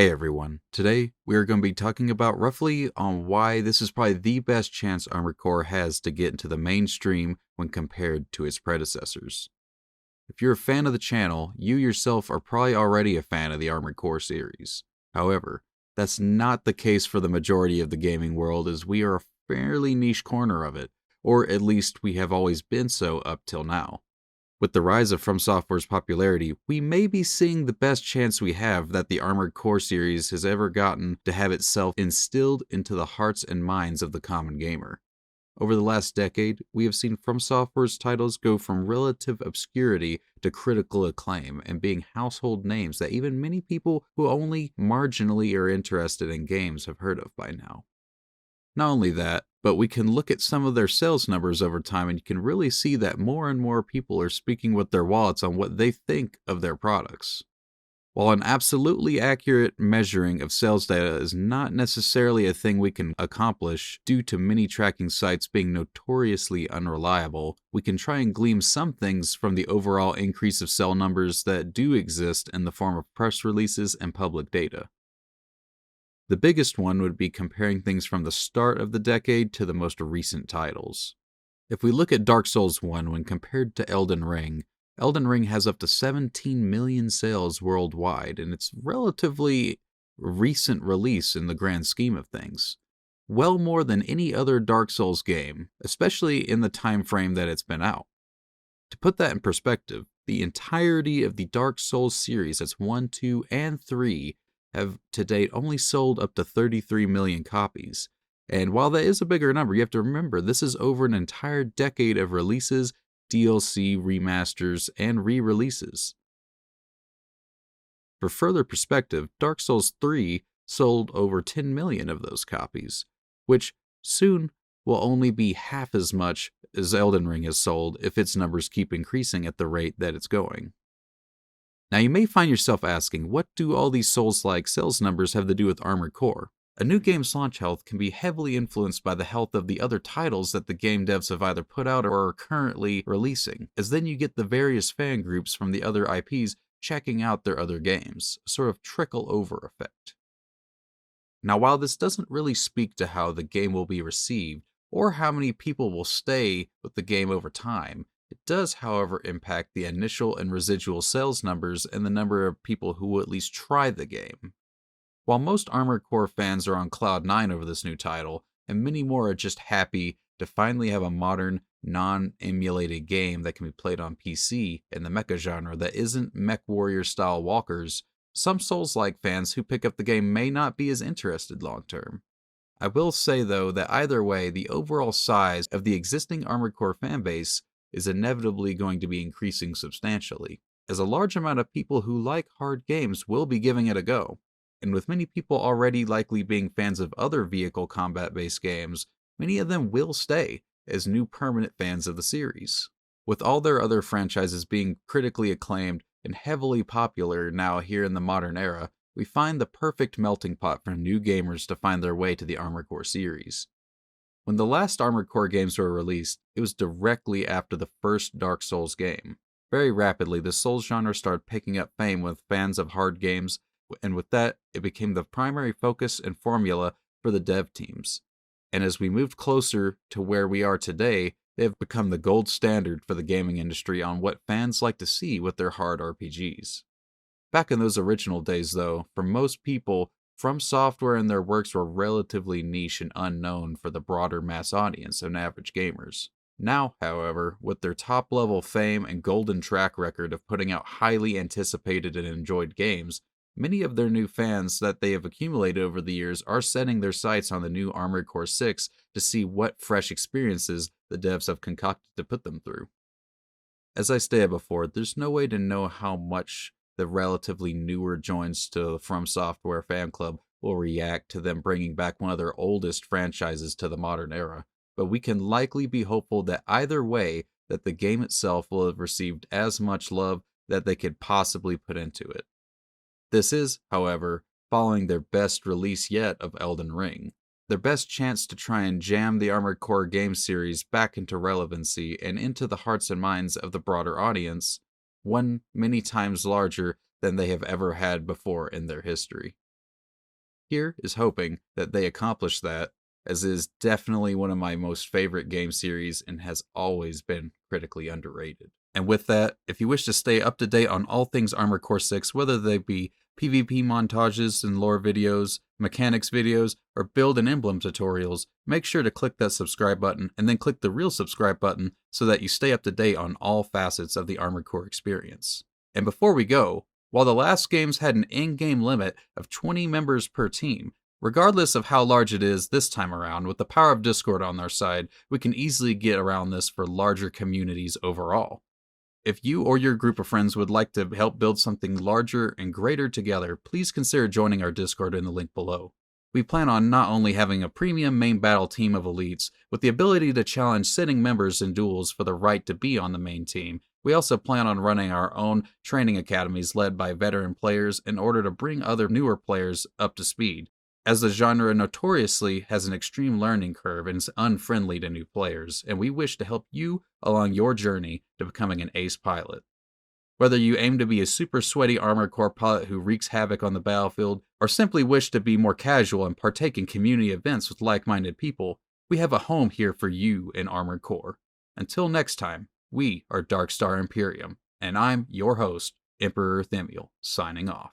Hey everyone, today we are going to be talking about roughly on why this is probably the best chance Armored Core has to get into the mainstream when compared to its predecessors. If you're a fan of the channel, you yourself are probably already a fan of the Armored Core series. However, that's not the case for the majority of the gaming world, as we are a fairly niche corner of it, or at least we have always been so up till now. With the rise of FromSoftwares' popularity, we may be seeing the best chance we have that the Armored Core series has ever gotten to have itself instilled into the hearts and minds of the common gamer. Over the last decade, we have seen FromSoftwares titles go from relative obscurity to critical acclaim and being household names that even many people who only marginally are interested in games have heard of by now. Not only that, but we can look at some of their sales numbers over time and you can really see that more and more people are speaking with their wallets on what they think of their products. While an absolutely accurate measuring of sales data is not necessarily a thing we can accomplish due to many tracking sites being notoriously unreliable, we can try and glean some things from the overall increase of sale numbers that do exist in the form of press releases and public data. The biggest one would be comparing things from the start of the decade to the most recent titles. If we look at Dark Souls 1 when compared to Elden Ring has up to 17 million sales worldwide, and it's relatively recent release in the grand scheme of things. Well more than any other Dark Souls game, especially in the time frame that it's been out. To put that in perspective, the entirety of the Dark Souls series, that's 1, 2, and 3, have to date only sold up to 33 million copies. And while that is a bigger number, you have to remember this is over an entire decade of releases, DLC, remasters, and re-releases. For further perspective, Dark Souls 3 sold over 10 million of those copies, which soon will only be half as much as Elden Ring has sold if its numbers keep increasing at the rate that it's going. Now you may find yourself asking, what do all these Souls-like sales numbers have to do with Armored Core? A new game's launch health can be heavily influenced by the health of the other titles that the game devs have either put out or are currently releasing, as then you get the various fan groups from the other IPs checking out their other games, a sort of trickle-over effect. Now while this doesn't really speak to how the game will be received, or how many people will stay with the game over time, it does, however, impact the initial and residual sales numbers and the number of people who will at least try the game. While most Armored Core fans are on cloud 9 over this new title, and many more are just happy to finally have a modern, non-emulated game that can be played on PC in the mecha genre that isn't MechWarrior-style walkers, some Souls-like fans who pick up the game may not be as interested long-term. I will say, though, that either way, the overall size of the existing Armored Core fanbase is inevitably going to be increasing substantially, as a large amount of people who like hard games will be giving it a go. And with many people already likely being fans of other vehicle combat-based games, many of them will stay as new permanent fans of the series. With all their other franchises being critically acclaimed and heavily popular now here in the modern era, we find the perfect melting pot for new gamers to find their way to the Armored Core series. When the last Armored Core games were released, it was directly after the first Dark Souls game. Very rapidly, the Souls genre started picking up fame with fans of hard games, and with that, it became the primary focus and formula for the dev teams. And as we moved closer to where we are today, they have become the gold standard for the gaming industry on what fans like to see with their hard RPGs. Back in those original days, though, for most people, FromSoftware and their works were relatively niche and unknown for the broader mass audience and average gamers. Now, however, with their top-level fame and golden track record of putting out highly anticipated and enjoyed games, many of their new fans that they have accumulated over the years are setting their sights on the new Armored Core 6 to see what fresh experiences the devs have concocted to put them through. As I stated before, there's no way to know how much the relatively newer joins to the FromSoftware fan club will react to them bringing back one of their oldest franchises to the modern era, but we can likely be hopeful that either way that the game itself will have received as much love that they could possibly put into it. This is, however, following their best release yet of Elden Ring, their best chance to try and jam the Armored Core game series back into relevancy and into the hearts and minds of the broader audience, one many times larger than they have ever had before in their history. here is hoping that they accomplish that, as it is definitely one of my most favorite game series and has always been critically underrated. And with that, if you wish to stay up to date on all things Armored Core 6, whether they be PvP montages and lore videos, mechanics videos, or build and emblem tutorials, make sure to click that subscribe button and then click the real subscribe button so that you stay up to date on all facets of the Armored Core experience. And before we go, while the last games had an in-game limit of 20 members per team, regardless of how large it is this time around, with the power of Discord on our side, we can easily get around this for larger communities overall. If you or your group of friends would like to help build something larger and greater together, please consider joining our Discord in the link below. We plan on not only having a premium main battle team of elites with the ability to challenge sitting members in duels for the right to be on the main team, we also plan on running our own training academies led by veteran players in order to bring other newer players up to speed, as the genre notoriously has an extreme learning curve and is unfriendly to new players, and we wish to help you along your journey to becoming an ace pilot. Whether you aim to be a super sweaty Armored Core pilot who wreaks havoc on the battlefield, or simply wish to be more casual and partake in community events with like-minded people, we have a home here for you in Armored Core. Until next time, we are Darkstar Imperium, and I'm your host, Emperor Themiel, signing off.